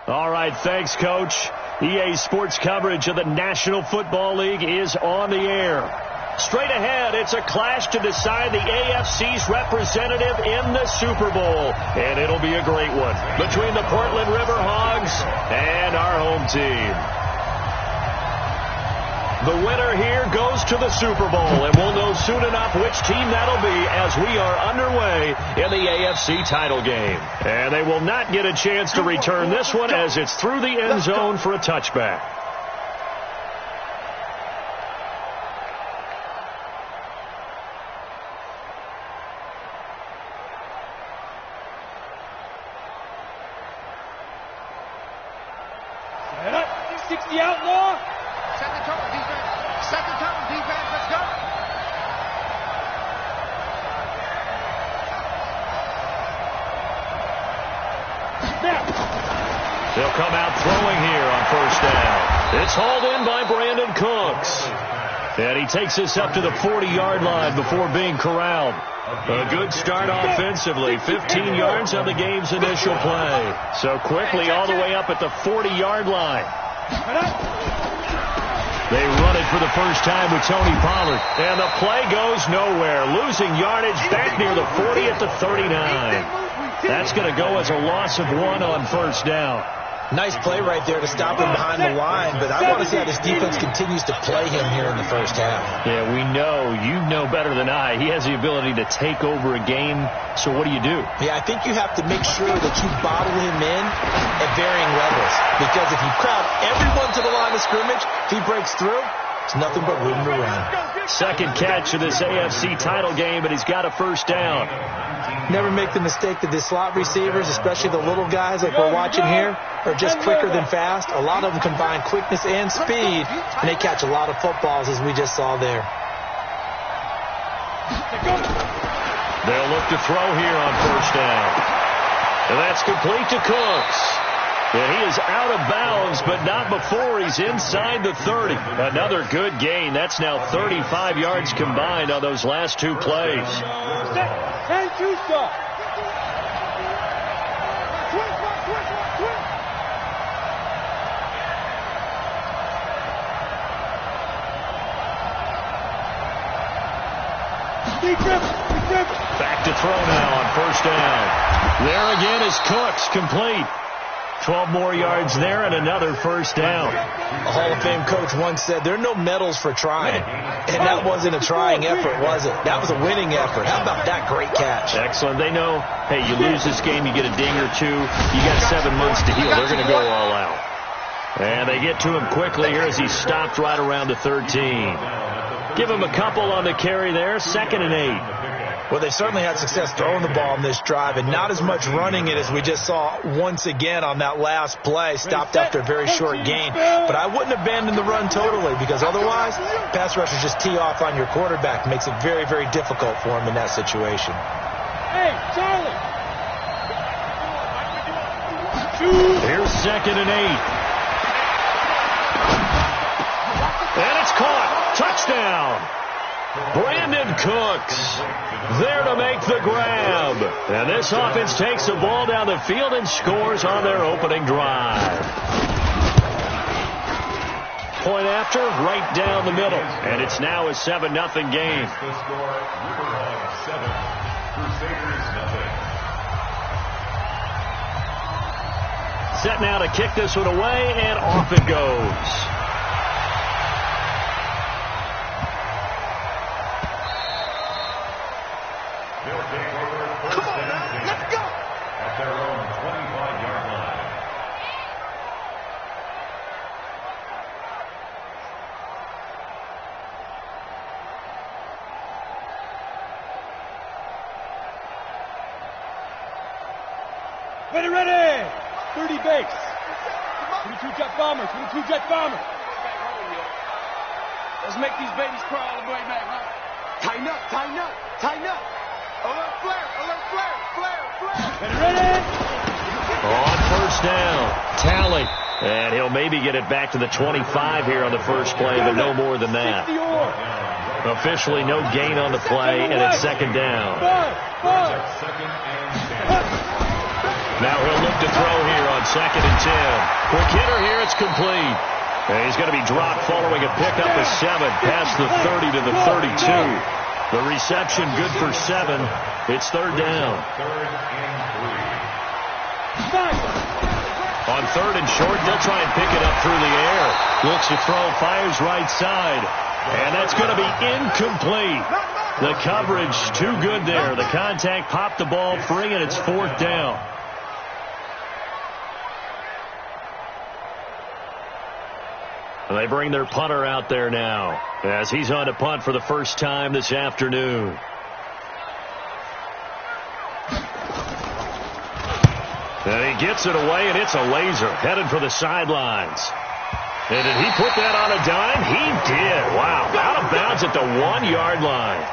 All right, thanks, Coach. EA Sports coverage of the National Football League is on the air. Straight ahead, it's a clash to decide the AFC's representative in the Super Bowl. And it'll be a great one between the Portland River Hogs and our home team. The winner here goes to the Super Bowl, and we'll know soon enough which team that'll be as we are underway in the AFC title game. And they will not get a chance to return this one as it's through the end zone for a touchback. Set up, 60 outlaw. Set the tone, defense. Set the tone, defense. Let's go. Snap. They'll come out throwing here on first down. It's hauled in by Brandon Cooks. And he takes this up to the 40-yard line before being corralled. A good start offensively. 15 yards on the game's initial play. So quickly all the way up at the 40-yard line. They run it for the first time with Tony Pollard. And the play goes nowhere. Losing yardage back near the 40 at the 39. That's going to go as a loss of 1 on first down. Nice play right there to stop him behind the line, but I want to see how this defense continues to play him here in the first half. Yeah, we know. You know better than I. He has the ability to take over a game. So what do you do? Yeah, I think you have to make sure that you bottle him in at varying levels. Because if you crowd everyone to the line of scrimmage, if he breaks through, it's nothing but room to run. Second catch of this AFC title game, but he's got a first down. Never make the mistake that the slot receivers, especially the little guys like we're watching here, are just quicker than fast. A lot of them combine quickness and speed, and they catch a lot of footballs, as we just saw there. They'll look to throw here on first down. And that's complete to Cooks. And he is out of bounds, but not before he's inside the 30. Another good gain. That's now 35 yards combined on those last two plays. And two stop. Back to throw now on first down. There again is Cooks, complete. 12 more yards there and another first down. A Hall of Fame coach once said, there are no medals for trying. And that wasn't a trying effort, was it? That was a winning effort. How about that great catch? Excellent. They know, hey, you lose this game, you get a ding or two. You got 7 months to heal. They're going to go all out. And they get to him quickly here as he's stopped right around the 13. Give him a couple on the carry there. 2nd and 8. Well, they certainly had success throwing the ball in this drive, and not as much running it as we just saw once again on that last play, stopped after a very short gain. But I wouldn't abandon the run totally, because otherwise, pass rushers just tee off on your quarterback. It makes it very, very difficult for him in that situation. Hey, Charlie! Here's 2nd and 8. And it's caught. Touchdown. Brandon Cooks there to make the grab. And this offense takes the ball down the field and scores on their opening drive. Point after, right down the middle. And it's now a 7-0 game. Set now to kick this one away, and off it goes. Ready! 30 base. 22 jet bomber. 22 jet bomber. Let's make these babies crawl all the way back, huh? Tighten up, tighten up, tighten up. Alert flare, flare. Ready? On first down, Talley. And he'll maybe get it back to the 25 here on the first play, but no more than that. Officially no gain on the play, and it's 2nd down. Now he'll look to throw here on 2nd and 10. Quick hitter here. It's complete. And he's going to be dropped following a pickup of 7 past the 30 to the 32. The reception good for 7. It's 3rd down. On 3rd and short, they'll try and pick it up through the air. Looks to throw, fires right side. And that's going to be incomplete. The coverage too good there. The contact popped the ball free, and it's 4th down. They bring their punter out there now as he's on to punt for the first time this afternoon. And he gets it away, and it's a laser headed for the sidelines. And did he put that on a dime? He did. Wow. Out of bounds at the 1-yard line.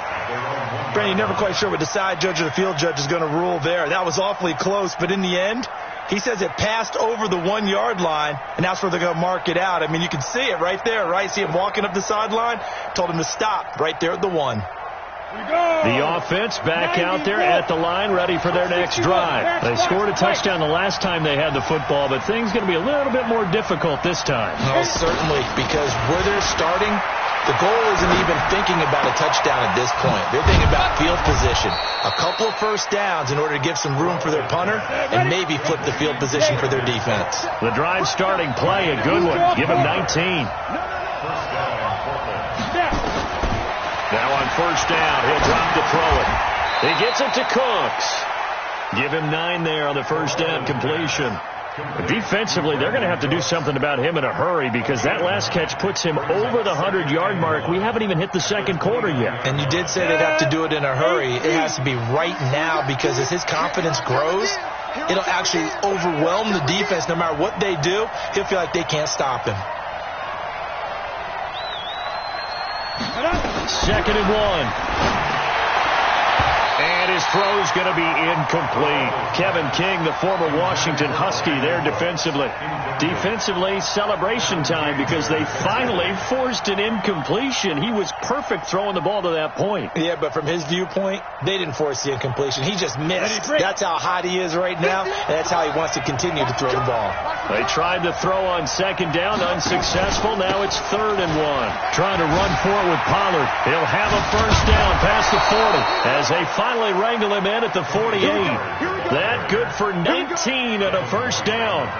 Brandon, you're never quite sure what the side judge or the field judge is going to rule there. That was awfully close, but in the end, he says it passed over the 1-yard line, and that's where they're going to mark it out. I mean, you can see it right there, right? See him walking up the sideline. Told him to stop right there at the 1. The offense back out there at the line, ready for their next drive. They scored a touchdown the last time they had the football, but things going to be a little bit more difficult this time. Oh, certainly, because where they're starting, the goal isn't even thinking about a touchdown at this point. They're thinking about field position. A couple of first downs in order to give some room for their punter and maybe flip the field position for their defense. The drive starting play, a good one. Give him 19. Now on 1st down, he'll drop to throw it. He gets it to Cooks. Give him 9 there on the 1st down completion. Defensively, they're going to have to do something about him in a hurry because that last catch puts him over the 100-yard mark. We haven't even hit the 2nd quarter yet. And you did say they'd have to do it in a hurry. It has to be right now because as his confidence grows, it'll actually overwhelm the defense. No matter what they do, he'll feel like they can't stop him. 2nd and 1. And his throw's going to be incomplete. Kevin King, the former Washington Husky, there defensively. Defensively, celebration time because they finally forced an incompletion. He was perfect throwing the ball to that point. Yeah, but from his viewpoint, they didn't force the incompletion. He just missed. That's how hot he is right now, and that's how he wants to continue to throw the ball. They tried to throw on 2nd down, unsuccessful. Now it's 3rd and 1. Trying to run for it with Pollard. He'll have a first down past the 40 as they finally wrangle him in at the 48. That good for 19 and a first down.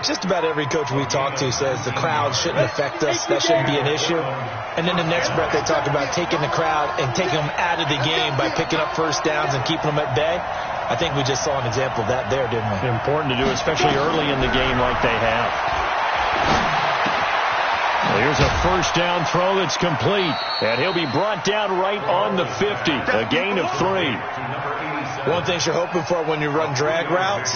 Just about every coach we talk to says the crowd shouldn't affect us. That shouldn't be an issue. And then the next breath they talk about taking the crowd and taking them out of the game by picking up first downs and keeping them at bay. I think we just saw an example of that there, didn't we? Important to do, especially early in the game like they have. Well, here's a first down throw that's complete. And he'll be brought down right on the 50. A gain of 3. One thing you're hoping for when you run drag routes,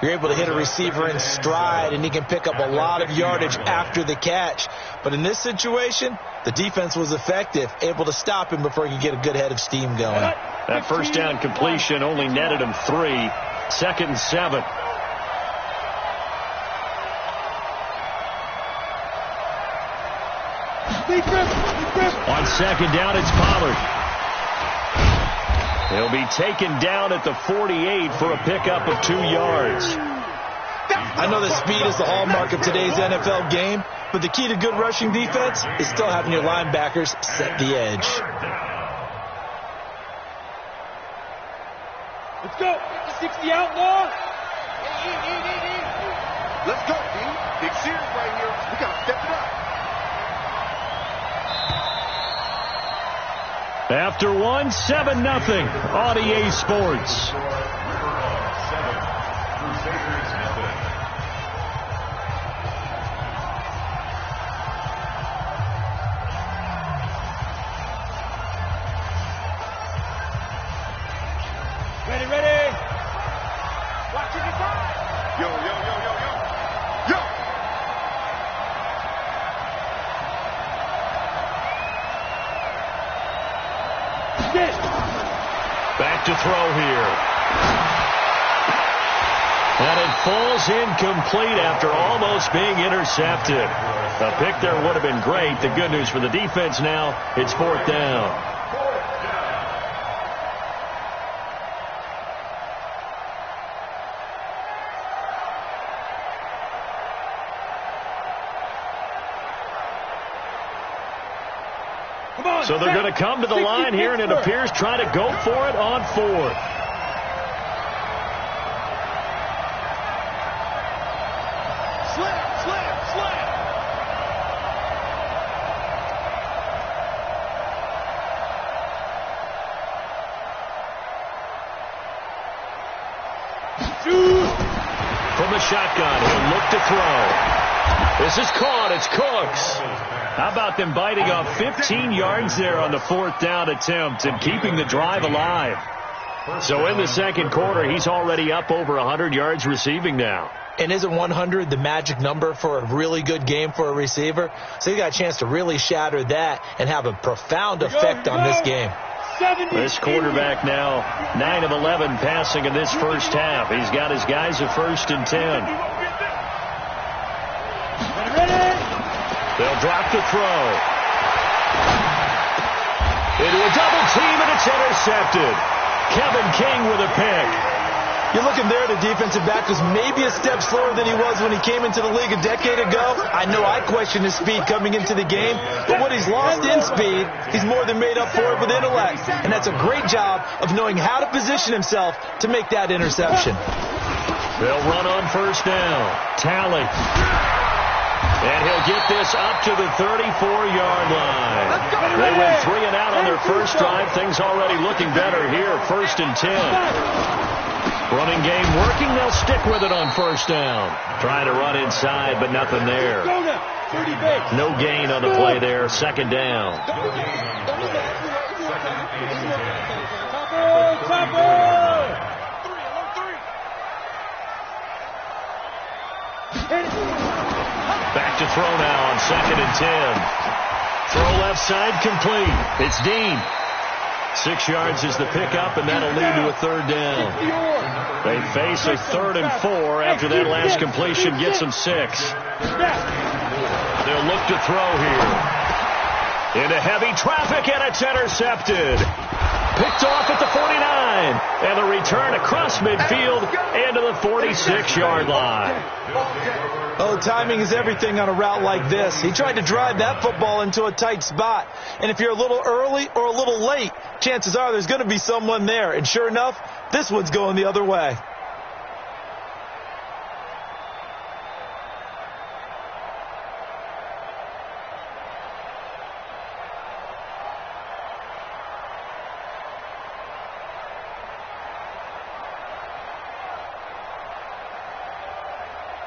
you're able to hit a receiver in stride, and he can pick up a lot of yardage after the catch. But in this situation, the defense was effective, able to stop him before he could get a good head of steam going. That first down completion only netted him 3. 2nd and 7. On 2nd down, it's Pollard. He'll be taken down at the 48 for a pickup of 2 yards. I know that speed is the hallmark of today's NFL game, but the key to good rushing defense is still having your linebackers set the edge. Let's go. 60 outlaw. Let's go, D. Big series right here. We got to step it up. After 1, 7-0 on EA Sports. Ready. Watch it inside. Yo. Back to throw here. And it falls incomplete after almost being intercepted. A pick there would have been great. The good news for the defense now, it's 4th down. So they're going to come to the line here, and it appears trying to go for it on fourth. From the shotgun, he'll look to throw. This is caught. It's Cooks. How about them biting off 15 yards there on the fourth down attempt and keeping the drive alive? So in the second quarter, he's already up over 100 yards receiving now. And isn't 100 the magic number for a really good game for a receiver? So he got a chance to really shatter that and have a profound effect on this game. This quarterback now 9 of 11 passing in this first half. He's got his guys at 1st and 10. They'll drop the throw. Into a double team, and it's intercepted. Kevin King with a pick. You're looking there, the defensive back was maybe a step slower than he was when he came into the league a decade ago. I know I questioned his speed coming into the game, but what he's lost in speed, he's more than made up for it with intellect. And that's a great job of knowing how to position himself to make that interception. They'll run on first down. Talley. And he'll get this up to the 34-yard line. They went 3 and out on their first drive. Things already looking better here. 1st and 10. Running game working. They'll stick with it on first down. Trying to run inside, but nothing there. No gain on the play there. 2nd down. Back to throw now on 2nd and 10. Throw left side complete. It's Dean. 6 yards is the pickup, and that'll lead to a 3rd down. They face a 3rd and 4 after that last completion gets them 6. They'll look to throw here. Into heavy traffic, and it's intercepted. Picked off at the 49. And the return across midfield into the 46-yard line. Oh, timing is everything on a route like this. He tried to drive that football into a tight spot. And if you're a little early or a little late, chances are there's going to be someone there. And sure enough, this one's going the other way.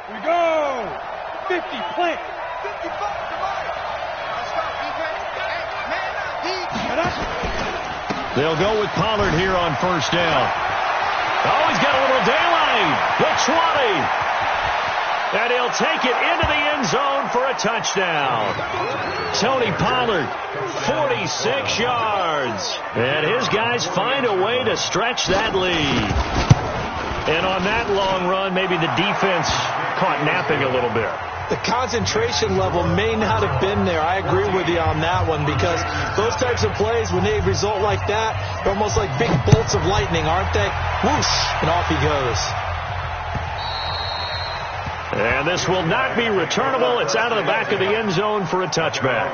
We go! 50, plant! 55, come on! Let's go, defense. Hey, man, They'll go with Pollard here on first down. Oh, he's got a little daylight. The 20. And he'll take it into the end zone for a touchdown. Tony Pollard, 46 yards. And his guys find a way to stretch that lead. And on that long run, maybe the defense caught napping a little bit. The concentration level may not have been there. I agree with you on that one, because those types of plays, when they result like that, they're almost like big bolts of lightning, aren't they? Whoosh, and off he goes. And this will not be returnable. It's out of the back of the end zone for a touchback.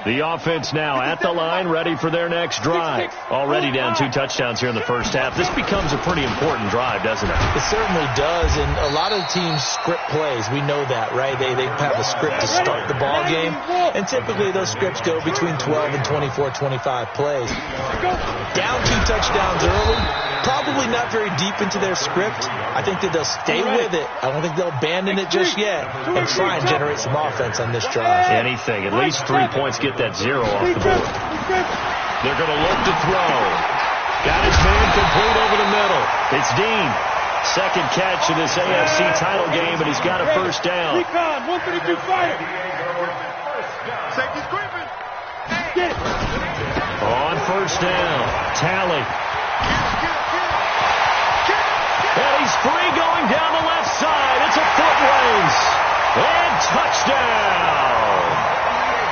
The offense now at the line, ready for their next drive. Already down 2 touchdowns here in the first half. This becomes a pretty important drive, doesn't it? It certainly does, and a lot of teams script plays. We know that, right? They have a script to start the ball game, and typically those scripts go between 12 and 24, 25 plays. Down 2 touchdowns early, probably not very deep into their script. I think that they'll stay with it. I don't think they'll abandon it just yet and try and generate some offense on this drive. Anything. At least 3 points, get that 0 off the board. They're going to look to throw. Got his man complete over the middle. It's Dean. Second catch in this AFC title game, and he's got a first down. Recon, 132, fire. Safety's creeping. Get it. On first down, Talley. And he's free going down the left side. It's a foot race. And touchdown.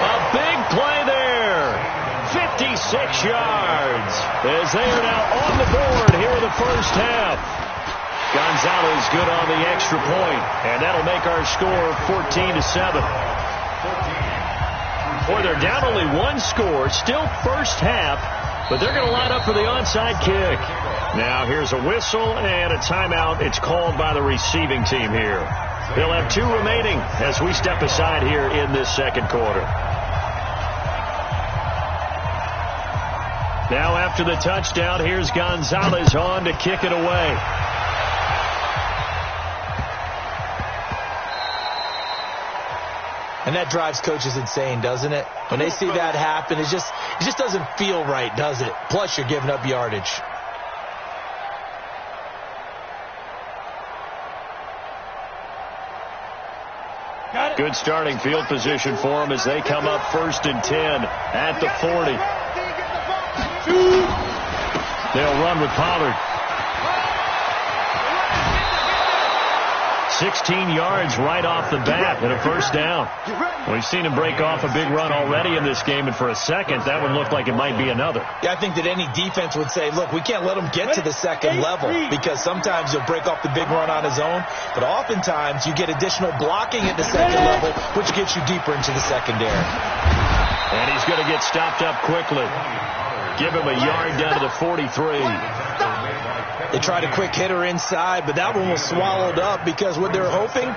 A big play there. 56 yards as they are now on the board here in the first half. Gonzalez good on the extra point, and that'll make our score 14-7. Boy, they're down only one score, still first half, but they're going to line up for the onside kick. Now here's a whistle and a timeout. It's called by the receiving team here. They'll have 2 remaining as we step aside here in this second quarter. Now after the touchdown, here's Gonzalez on to kick it away. And that drives coaches insane, doesn't it? When they see that happen, it just doesn't feel right, does it? Plus, you're giving up yardage. Good starting field position for them as they come up 1st and 10 at the 40. They'll run with Pollard. 16 yards right off the bat and a first down. We've seen him break off a big run already in this game, and for a second, that one looked like it might be another. Yeah, I think that any defense would say, look, we can't let him get to the second level because sometimes he'll break off the big run on his own, but oftentimes you get additional blocking at the second level, which gets you deeper into the secondary. And he's going to get stopped up quickly. Give him a yard down to the 43. They tried a quick hitter inside, but that one was swallowed up because what they're hoping,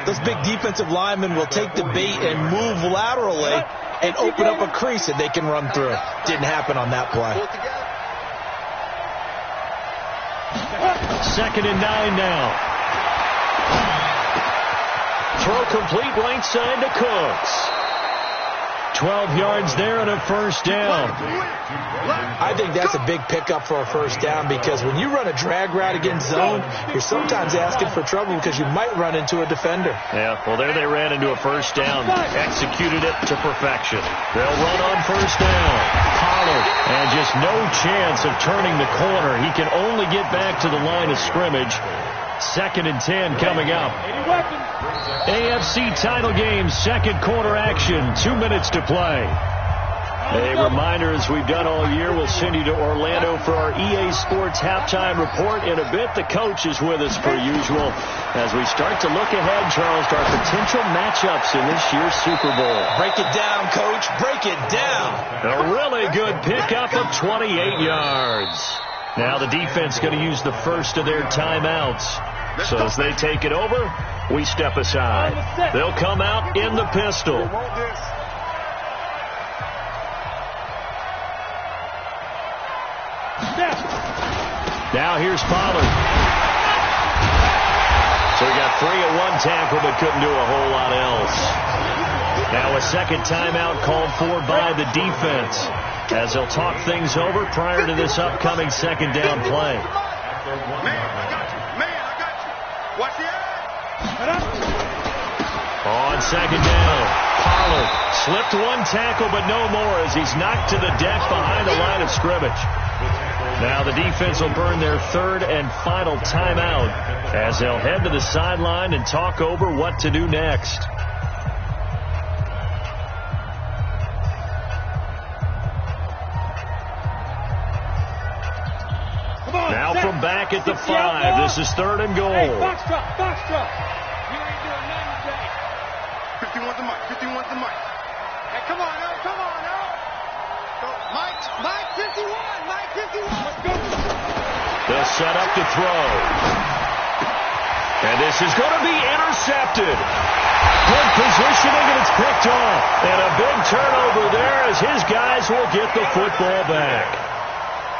those big defensive linemen will take the bait and move laterally and open up a crease that they can run through. Didn't happen on that play. 2nd and 9 now. Throw complete right side to Cooks. 12 yards there and a first down. I think that's a big pickup for a first down because when you run a drag route against zone, you're sometimes asking for trouble because you might run into a defender. Yeah, well, there they ran into a first down. Executed it to perfection. They'll run on first down. Pollard, and just no chance of turning the corner. He can only get back to the line of scrimmage. 2nd and 10 coming up. AFC title game, second quarter action, 2 minutes to play. A reminder, as we've done all year, we'll send you to Orlando for our EA Sports halftime report. In a bit, the coach is with us per usual as we start to look ahead, Charles, to our potential matchups in this year's Super Bowl. Break it down, Coach. Break it down. A really good pickup of 28 yards. Now the defense going to use the first of their timeouts. So as they take it over, we step aside. They'll come out in the pistol. Now here's Pollard. So he got 3 at one tackle but couldn't do a whole lot else. Now a second timeout called for by the defense as they'll talk things over prior to this upcoming second down play. Watch the On second down, Pollard slipped one tackle but no more as he's knocked to the deck behind the line of scrimmage. Now the defense will burn their 3rd and final timeout as they'll head to the sideline and talk over what to do next. Now from back at the 5, this is 3rd and goal. Hey, box drop, box drop. You ain't doing nothing today. 51's the mic, 51's the mic. Hey, come on, now, come on, now. Mike 51, Mike 51. Let's go. They'll set up to throw. And this is going to be intercepted. Good positioning, and it's picked off. And a big turnover there as his guys will get the football back.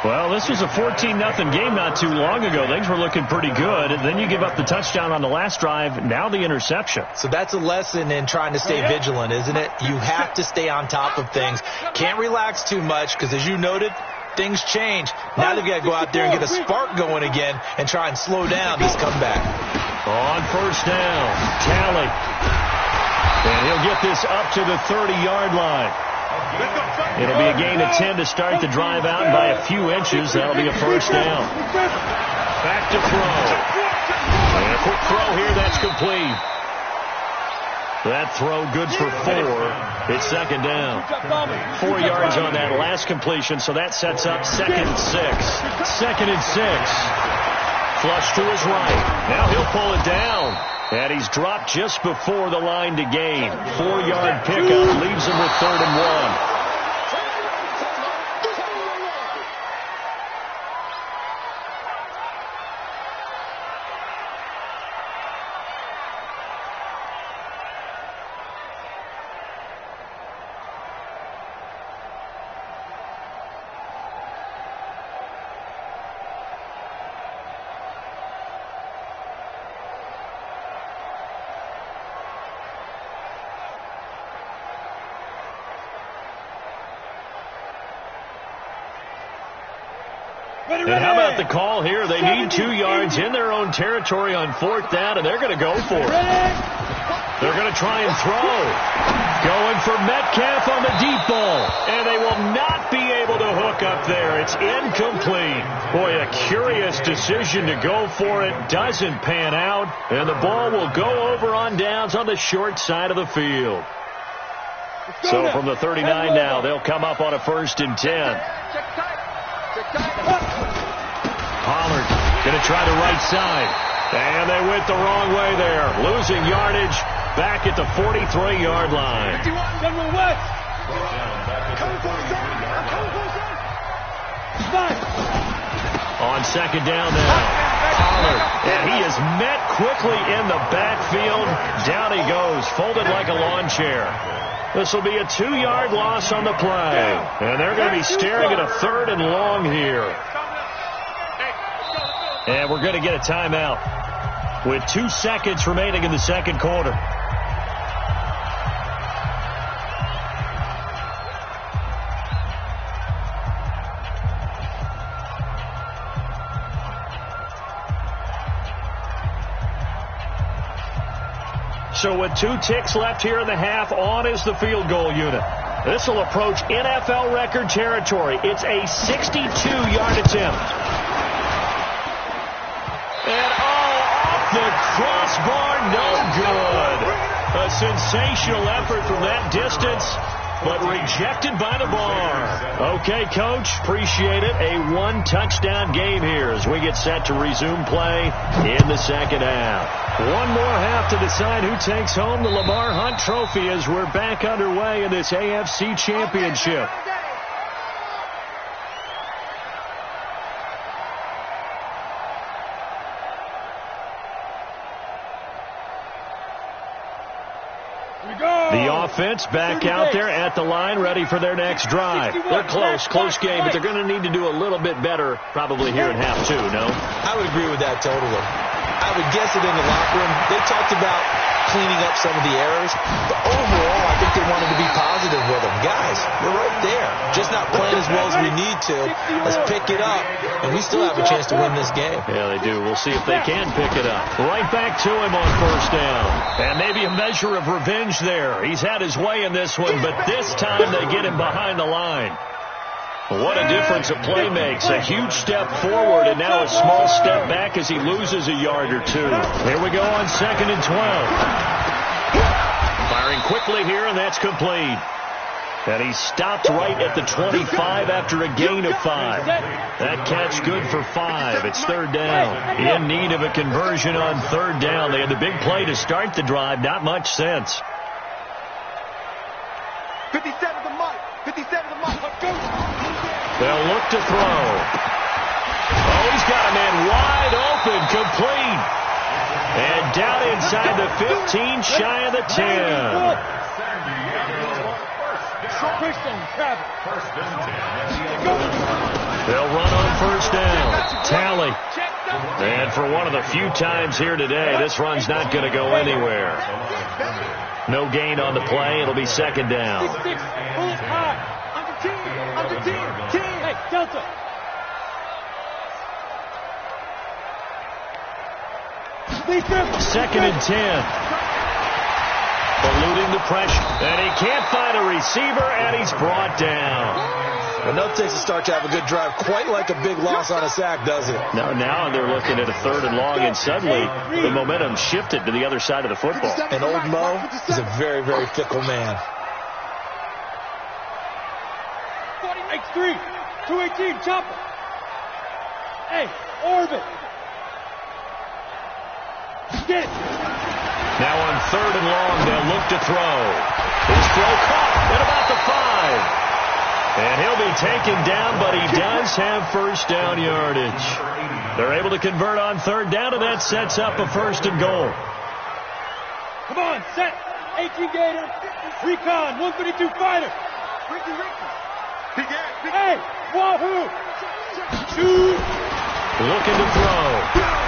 Well, this was a 14-0 game not too long ago. Things were looking pretty good. And then you give up the touchdown on the last drive. Now the interception. So that's a lesson in trying to stay vigilant, isn't it? You have to stay on top of things. Can't relax too much because, as you noted, things change. Now they've got to go out there and get a spark going again and try and slow down this comeback. On first down, Talley. And he'll get this up to the 30-yard line. It'll be a gain of 10 to start the drive out, and by a few inches, that'll be a first down. Back to throw. And a quick throw here, that's complete. That throw good for 4. It's second down. 4 yards on that last completion, so that sets up 2nd and 6. 2nd and 6. flush to his right. Now he'll pull it down. And he's dropped just before the line to gain. 4-yard pickup leaves him with 3rd and 1. And how about the call here? They need 2 yards in their own territory on 4th down, and they're going to go for it. They're going to try and throw. Going for Metcalf on the deep ball. And they will not be able to hook up there. It's incomplete. Boy, a curious decision to go for it. Doesn't pan out. And the ball will go over on downs on the short side of the field. So from the 39 now, they'll come up on a 1st and 10. Pollard going to try the right side. And they went the wrong way there. Losing yardage back at the 43-yard line. On 2nd down now. Pollard. And he is met quickly in the backfield. Down he goes, folded like a lawn chair. This will be a 2-yard loss on the play. And they're going to be staring at a 3rd and long here. And we're going to get a timeout with 2 seconds remaining in the 2nd quarter. So with 2 ticks left here in the half, on is the field goal unit. This will approach NFL record territory. It's a 62-yard attempt. And off the crossbar, no good. A sensational effort from that distance, but rejected by the bar. Okay, Coach, appreciate it. A 1-touchdown game here as we get set to resume play in the 2nd half. One more half to decide who takes home the Lamar Hunt Trophy as we're back underway in this AFC Championship. The offense back out there at the line, ready for their next drive. They're close game, but they're going to need to do a little bit better probably here in half 2, no? I would agree with that totally. I would guess it in the locker room. They talked about cleaning up some of the errors, but overall, I think they wanted to be positive with them. Guys, we're right there. Just not playing as well as we need to. Let's pick it up, and we still have a chance to win this game. Yeah, they do. We'll see if they can pick it up. Right back to him on 1st down. And maybe a measure of revenge there. He's had his way in this one, but this time they get him behind the line. What a difference a play makes. A huge step forward and now a small step back as he loses a yard or 2. Here we go on 2nd and 12. Firing quickly here, and that's complete. And he stopped right at the 25 after a gain of 5. That catch good for 5. It's 3rd down. In need of a conversion on 3rd down. They had the big play to start the drive. Not much sense. 57 to Mike. 57 to Mike. Let's go. They'll look to throw. Oh, he's got a man wide open, complete. And down inside the 15, shy of the 10. They'll run on 1st down. Tally. And for one of the few times here today, this run's not going to go anywhere. No gain on the play. It'll be 2nd down. Hey, Delta. Second and 10. Eluding the pressure. And he can't find a receiver, and he's brought down. Well, no takes a start to have a good drive. Quite like a big loss on a sack, does it? No, now they're looking at a 3rd and long, and suddenly the momentum shifted to the other side of the football. And old Mo is a very, very fickle man. 48-3, 218, chopper. Hey, orbit. Get it. Now on 3rd and long, they'll look to throw. His throw caught at about the 5. And he'll be taken down, but he does have first down yardage. They're able to convert on 3rd down, and that sets up a 1st and goal. Come on, set. 18 Gator. Recon, 132 fighter. Ricky. Hey, wahoo. Shoot. Looking to throw.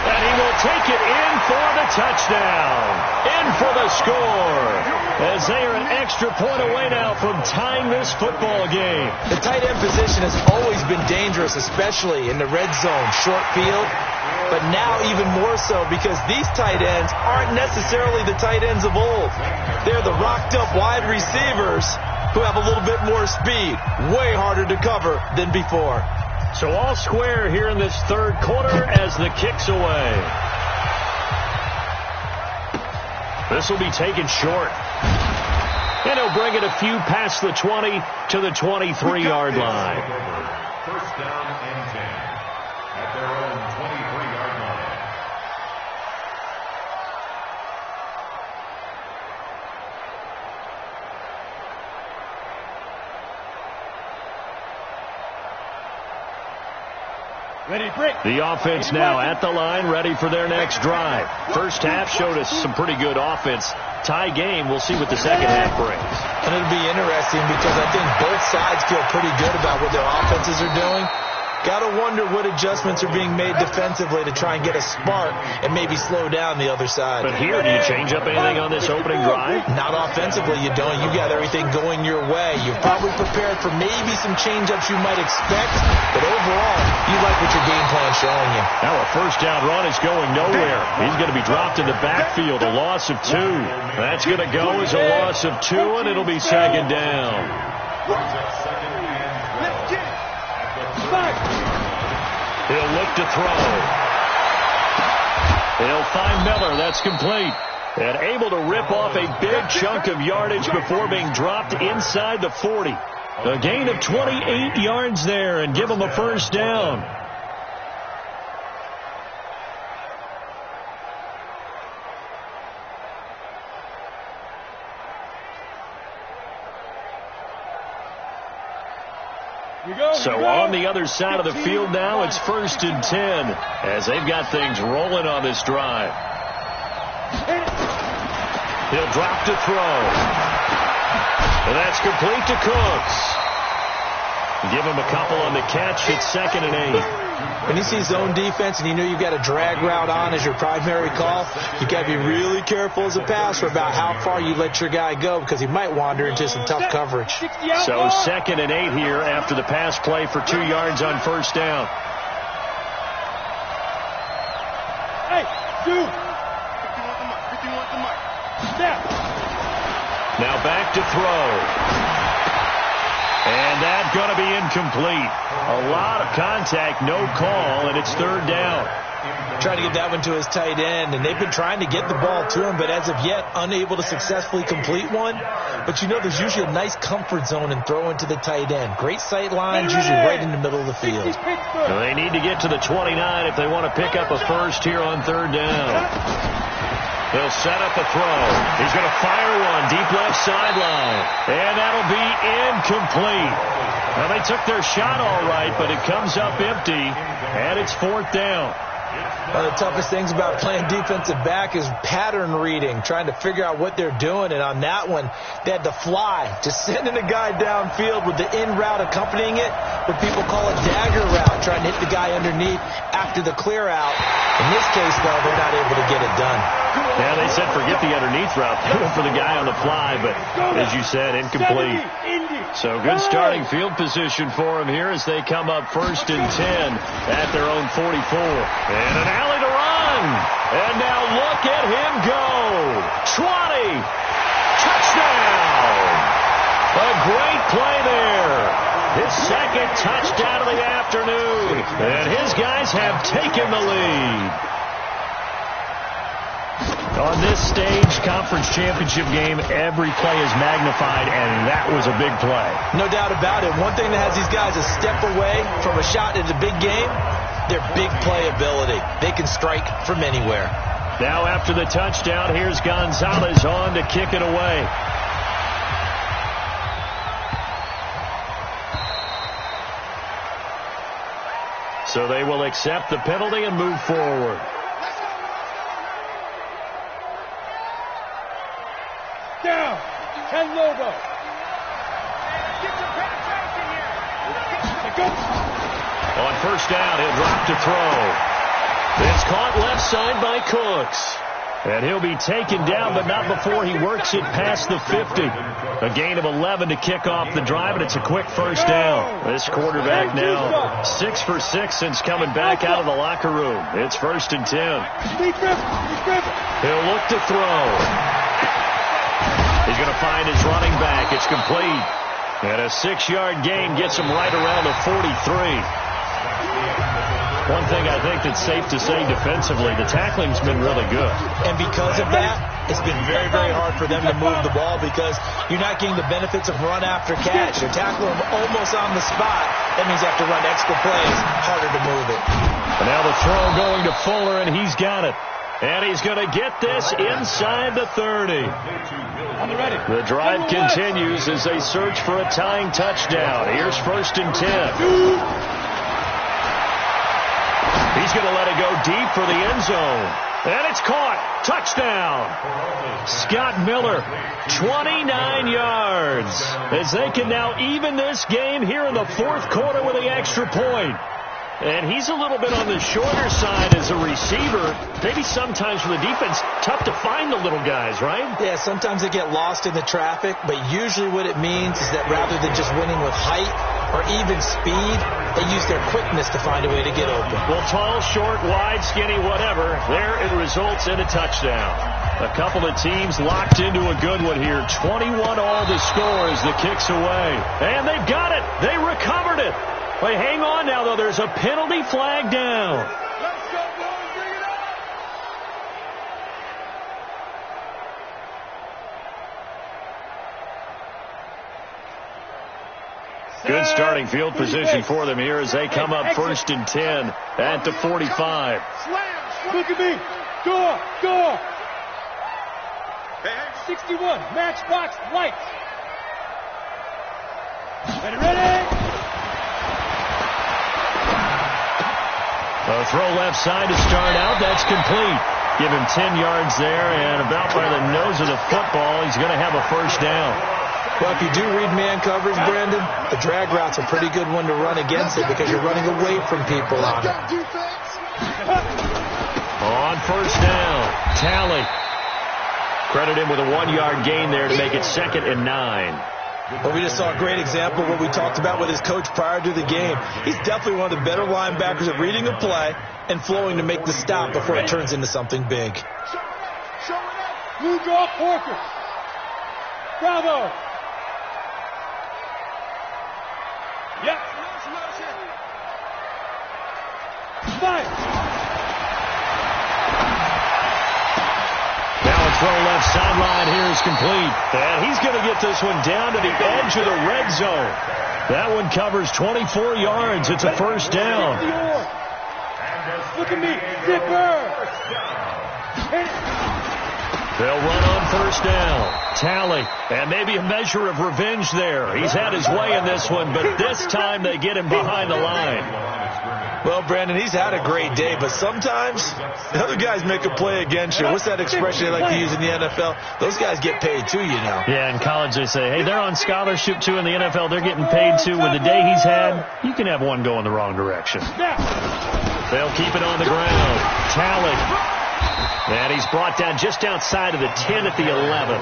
And he will take it in for the touchdown. In for the score. As they are an extra point away now from tying this football game. The tight end position has always been dangerous, especially in the red zone, short field. But now even more so because these tight ends aren't necessarily the tight ends of old. They're the rocked-up wide receivers who have a little bit more speed. Way harder to cover than before. So all square here in this 3rd quarter as the kick's away. This will be taken short. And he'll bring it a few past the 20 to the 23-yard line. First down and 10 at their own 23-yard line. Ready to break. The offense now at the line, ready for their next drive. First half showed us some pretty good offense. Tie game, we'll see what the second half brings. And it'll be interesting because I think both sides feel pretty good about what their offenses are doing. Got to wonder what adjustments are being made defensively to try and get a spark and maybe slow down the other side. But here, do you change up anything on this opening drive? Not offensively, you don't. You got everything going your way. You've probably prepared for maybe some change-ups you might expect, but overall, you like what your game plan's showing you. Now a first down run is going nowhere. He's going to be dropped in the backfield, a loss of 2. That's going to go as a loss of 2, and it'll be 2nd down. He'll look to throw. He'll find Miller. That's complete. And able to rip off a big chunk of yardage before being dropped inside the 40. A gain of 28 yards there and give him a first down. So on the other side of the field now, it's 1st and 10 as they've got things rolling on this drive. He'll drop to throw. And that's complete to Cooks. Give him a couple on the catch. It's 2nd and 8. When you see zone defense and you know you've got a drag route on as your primary call, you got to be really careful as a passer about how far you let your guy go because he might wander into some tough coverage. So 2nd and 8 here after the pass play for 2 yards on first down. Hey, dude. 51 to Mike. Step. Now back to throw. And that's going to be incomplete. A lot of contact, no call, and it's 3rd down. Trying to get that one to his tight end, and they've been trying to get the ball to him, but as of yet, unable to successfully complete one. But you know there's usually a nice comfort zone in throwing to the tight end. Great sight lines, usually right in the middle of the field. Well, they need to get to the 29 if they want to pick up a first here on 3rd down. They'll set up a throw. He's going to fire one deep left sideline. And that'll be incomplete. Now, they took their shot all right, but it comes up empty, and it's 4th down. One of the toughest things about playing defensive back is pattern reading, trying to figure out what they're doing. And on that one, they had to fly, just sending a guy downfield with the in route accompanying it, what people call a dagger route, trying to hit the guy underneath after the clear out. In this case, though, they're not able to get it done. Yeah, they said forget the underneath route. They went for the guy on the fly, but as you said, incomplete. So good starting field position for them here as they come up 1st and 10 at their own 44. And an alley to run. And now look at him go. 20. Touchdown. A great play there. His 2nd touchdown of the afternoon. And his guys have taken the lead. On this stage, conference championship game, every play is magnified, and that was a big play. No doubt about it. One thing that has these guys a step away from a shot at a big game, their big play ability. They can strike from anywhere. Now after the touchdown, here's Gonzalez on to kick it away. So they will accept the penalty and move forward. Down. 10 Lobo. On first down, he'll drop to throw. It's caught left side by Cooks. And he'll be taken down, but not before he works it past the 50. A gain of 11 to kick off the drive, and it's a quick first down. This quarterback now 6 for 6 since coming back out of the locker room. It's 1st and 10. He'll look to throw. He's going to find his running back. It's complete. And a 6-yard gain gets him right around the 43. One thing I think that's safe to say defensively, the tackling's been really good. And because of that, it's been very, very hard for them to move the ball because you're not getting the benefits of run after catch. You're tackling them almost on the spot. That means you have to run extra plays, harder to move it. And now the throw going to Fuller, and he's got it. And he's going to get this inside the 30. The drive continues as they search for a tying touchdown. Here's 1st and 10. He's going to let it go deep for the end zone. And it's caught. Touchdown. Scott Miller, 29 yards. As they can now even this game here in the 4th quarter with the extra point. And he's a little bit on the shorter side as a receiver. Maybe sometimes for the defense, tough to find the little guys, right? Yeah, sometimes they get lost in the traffic, but usually what it means is that rather than just winning with height or even speed, they use their quickness to find a way to get open. Well, tall, short, wide, skinny, whatever, there it results in a touchdown. A couple of teams locked into a good one here. 21 all to score as the kick's away. And they've got it. They recovered it. Wait, hang on now, though. There's a penalty flag down. Let's go, boys. Bring it up. Good starting field position for them here as they come up 1st and 10 at the 45. Look at me. Door. Hey. 61. Matchbox lights. Ready? A throw left side to start out. That's complete. Give him 10 yards there, and about by the nose of the football, he's going to have a 1st down. Well, if you do read man coverage, Brandon, a drag route's a pretty good one to run against it because you're running away from people on it. On 1st down, Talley. Credit him with a 1-yard gain there to make it 2nd and 9. Well, we just saw a great example of what we talked about with his coach prior to the game. He's definitely one of the better linebackers at reading a play and flowing to make the stop before it turns into something big. Blue dog Porker. Bravo. Yep. Fine. Throw left sideline here is complete. And he's going to get this one down to the edge of the red zone. That one covers 24 yards. It's a 1st down. Look at me. Zipper. They'll run on 1st down. Talley. And maybe a measure of revenge there. He's had his way in this one, but this time they get him behind the line. Well, Brandon, he's had a great day, but sometimes the other guys make a play against you. What's that expression they like to use in the NFL? Those guys get paid too, you know. Yeah, in college they say, hey, they're on scholarship too. In the NFL, they're getting paid too. With the day he's had, you can have one go in the wrong direction. They'll keep it on the ground. Talley. And he's brought down just outside of the 10 at the 11.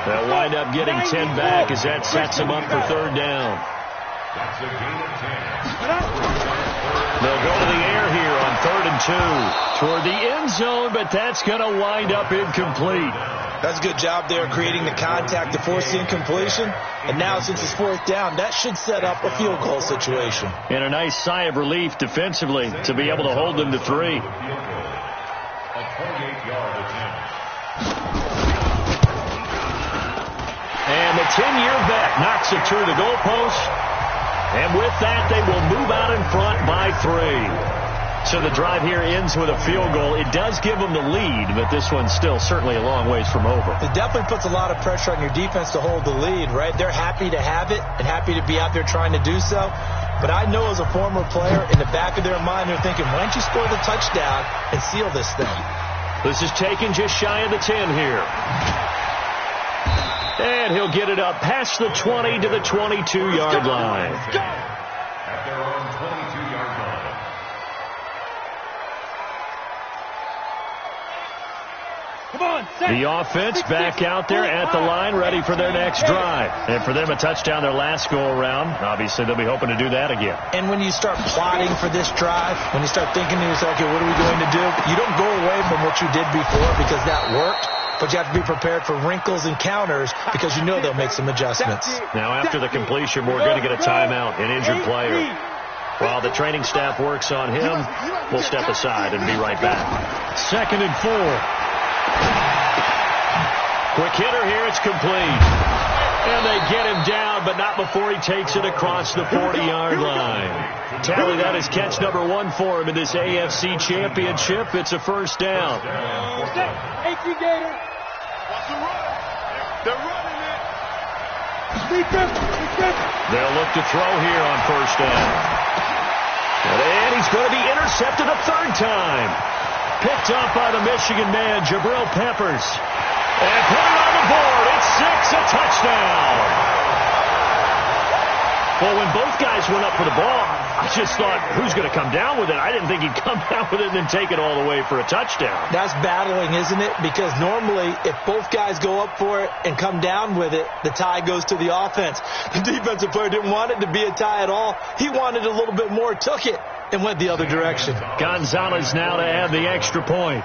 They'll wind up getting 10 back as that sets him up for 3rd down. That's a gain of 10. They'll go to the air here on 3rd and 2 toward the end zone, but that's going to wind up incomplete. That's a good job there creating the contact to force the incompletion. And now since it's 4th down, that should set up a field goal situation. And a nice sigh of relief defensively to be able to hold them to 3. A 28-yard attempt. And the 10-year vet knocks it through the goalpost. And with that, they will move out in front by 3. So the drive here ends with a field goal. It does give them the lead, but this one's still certainly a long ways from over. It definitely puts a lot of pressure on your defense to hold the lead, right? They're happy to have it and happy to be out there trying to do so. But I know as a former player, in the back of their mind, they're thinking, why don't you score the touchdown and seal this thing? This is taken just shy of the 10 here. And he'll get it up past the 20 to the 22-yard line. At their own 22-yard line. The offense back out there at the line, ready for their next drive. And for them, a touchdown their last go-around. Obviously, they'll be hoping to do that again. And when you start plotting for this drive, when you start thinking to yourself, okay, what are we going to do? You don't go away from what you did before because that worked. But you have to be prepared for wrinkles and counters because you know they'll make some adjustments. Now, after the completion, we're going to get a timeout, an injured player. While the training staff works on him, we'll step aside and be right back. 2nd and 4. Quick hitter here, it's complete. And they get him down, but not before he takes it across the 40-yard line. Tally, that is catch number 1 for him in this AFC Championship. It's a first down. They're running it. They'll look to throw here on first down. And he's going to be intercepted a 3rd time. Picked up by the Michigan man, Jabril Peppers. And put it on the board. It's 6, a touchdown. Well, when both guys went up for the ball, I just thought, who's going to come down with it? I didn't think he'd come down with it and then take it all the way for a touchdown. That's battling, isn't it? Because normally, if both guys go up for it and come down with it, the tie goes to the offense. The defensive player didn't want it to be a tie at all. He wanted a little bit more, took it, and went the other direction. Gonzalez now to add the extra point.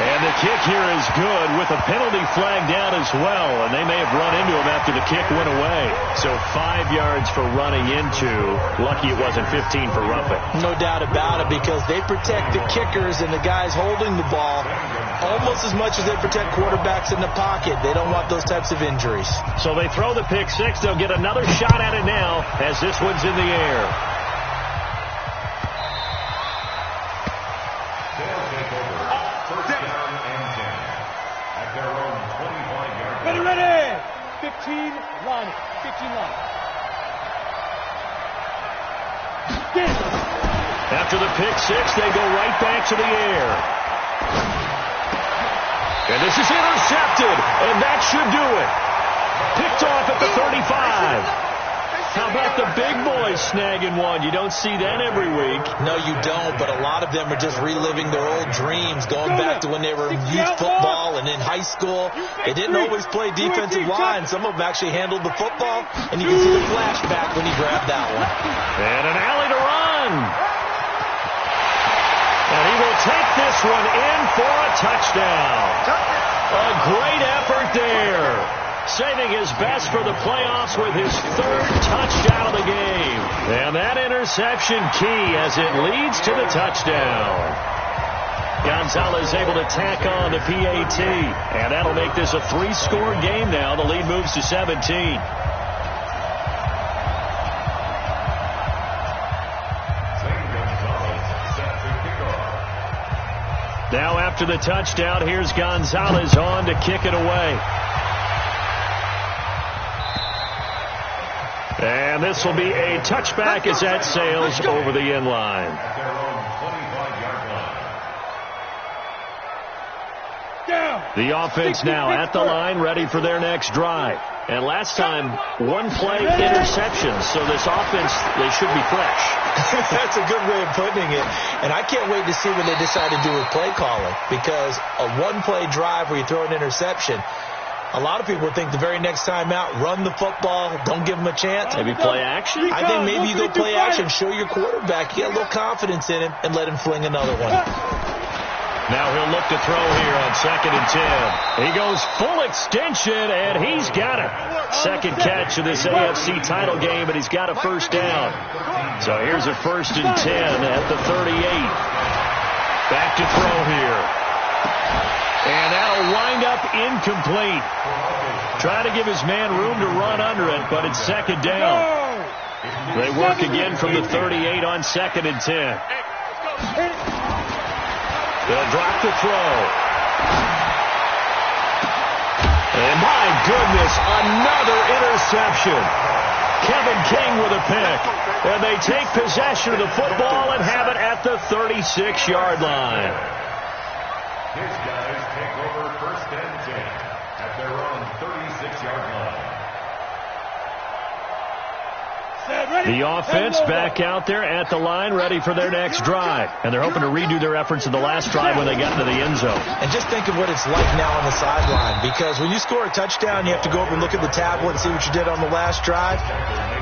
And the kick here is good with a penalty flag down as well. And they may have run into him after the kick went away. So 5 yards for running into. Lucky it wasn't 15 for roughing. No doubt about it, because they protect the kickers and the guys holding the ball almost as much as they protect quarterbacks in the pocket. They don't want those types of injuries. So they throw the pick six. They'll get another shot at it now as this one's in the air. Ready. 15 line. 15 line. After the pick six, they go right back to the air. And this is intercepted, and that should do it. Picked off at the 35. How about the big boys snagging one? You don't see that every week. No, you don't, but a lot of them are just reliving their old dreams, going back to when they were in youth football and in high school. They didn't always play defensive line. Some of them actually handled the football, and you can see the flashback when he grabbed that one. And an alley to run. And he will take this one in for a touchdown. A great effort there. Saving his best for the playoffs with his 3rd touchdown of the game. And that interception key as it leads to the touchdown. Gonzalez able to tack on the PAT. And that'll make this a 3-score game now. The lead moves to 17. Now after the touchdown, here's Gonzalez on to kick it away. And this will be a touchback as that sails over the end line. The offense now at the line, ready for their next drive. And last time, 1-play interception. So this offense, they should be fresh. That's a good way of putting it. And I can't wait to see what they decide to do with play calling. Because a 1-play drive where you throw an interception, a lot of people think the very next time out, run the football, don't give them a chance. Maybe play action? I think maybe you go play action, show your quarterback, get a little confidence in him, and let him fling another one. Now he'll look to throw here on 2nd and 10. He goes full extension, and he's got it. 2nd catch of this AFC title game, and he's got a first down. So here's a 1st and 10 at the 38. Back to throw here. And that'll wind up incomplete. Try to give his man room to run under it, but it's 2nd down. They work again from the 38 on 2nd and 10. They'll drop the throw. And my goodness, another interception. Kevin King with a pick. And they take possession of the football and have it at the 36-yard line. His guys take over 1st and 10 at their own 36-yard line. The offense back out there at the line, ready for their next drive. And they're hoping to redo their efforts in the last drive when they got into the end zone. And just think of what it's like now on the sideline, because when you score a touchdown, you have to go over and look at the tablet and see what you did on the last drive.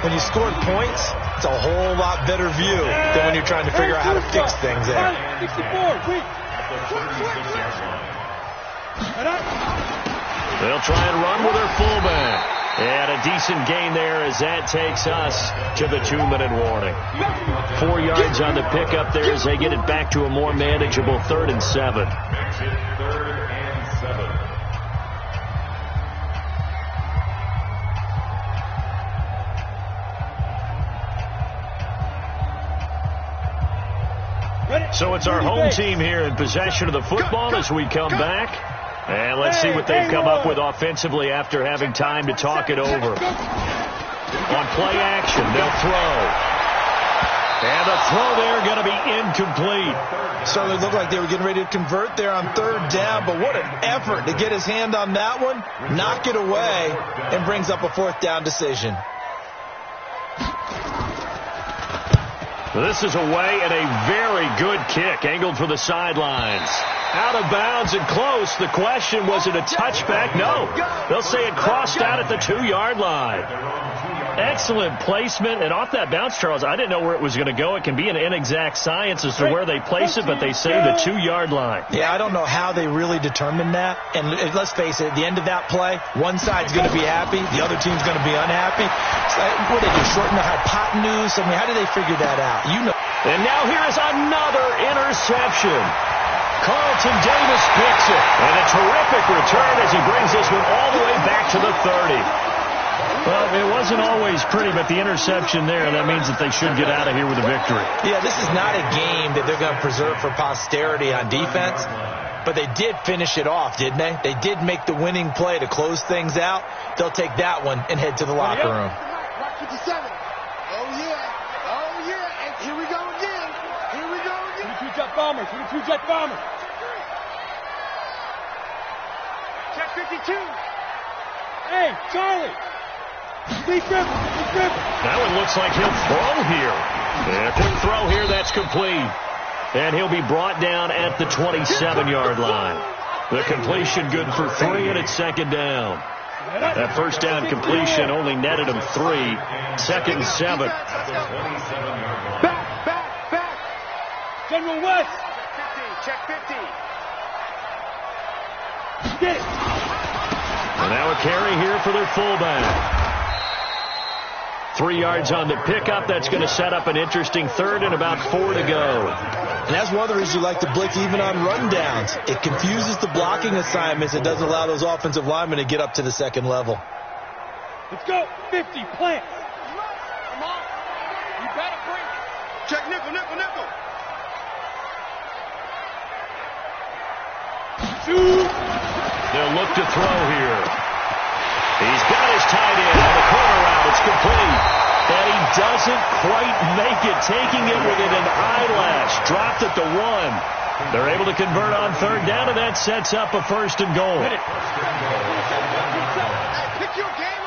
When you scored points, it's a whole lot better view than when you're trying to figure out how to fix things there. 64, quick. They'll try and run with their fullback. And a decent gain there as that takes us to the 2-minute warning. 4 yards on the pickup there as they get it back to a more manageable 3rd and 7. Makes it 3rd and 7. So it's our home team here in possession of the football as we come back. And let's see what they've come up with offensively after having time to talk it over. On play action, they'll throw. And the throw there going to be incomplete. Certainly looked like they were getting ready to convert there on 3rd down, but what an effort to get his hand on that one, knock it away, and brings up a 4th down decision. This is away and a very good kick, angled for the sidelines. Out of bounds and close. The question, was it a touchback? No. They'll say it crossed out at the 2-yard line. Excellent placement. And off that bounce, Charles, I didn't know where it was going to go. It can be an inexact science as to where they place it, but they say the 2-yard line. Yeah, I don't know how they really determined that. And let's face it, at the end of that play, one side's going to be happy, the other team's going to be unhappy. What did they do, shorten the hypotenuse? I mean, how did they figure that out? You know. And now here is another interception. Carlton Davis picks it. And a terrific return as he brings this one all the way back to the 30. Well, it wasn't always pretty, but the interception there, that means that they should get out of here with a victory. Yeah, this is not a game that they're going to preserve for posterity on defense, but they did finish it off, didn't they? They did make the winning play to close things out. They'll take that one and head to the locker room. Rock 57. Oh, yeah. Oh, yeah. And here we go again. Here we go again. 22 jet bomber. 22 jet bomber. Check 52. Hey, Charlie. Deep dribble. That one looks like he'll throw here. Yeah, quick throw here. That's complete. And he'll be brought down at the 27-yard line. The completion good for 3, and it's 2nd down. That 1st down completion only netted him 3. 2nd and 7. Back. General West. Check 50. Get it. And now a carry here for their fullback. 3 yards on the pickup. That's going to set up an interesting 3rd and about 4 to go. And that's one of the reasons you like to blitz even on rundowns. It confuses the blocking assignments. It doesn't allow those offensive linemen to get up to the 2nd level. Let's go. 50. Plant. Come on. You better bring it. Check nickel. Shoot. They'll look to throw here. He's got his tight end on the corner route. It's complete. And he doesn't quite make it, taking it within an eyelash. Dropped at the 1. They're able to convert on 3rd down, and that sets up a 1st and goal. Pick your game.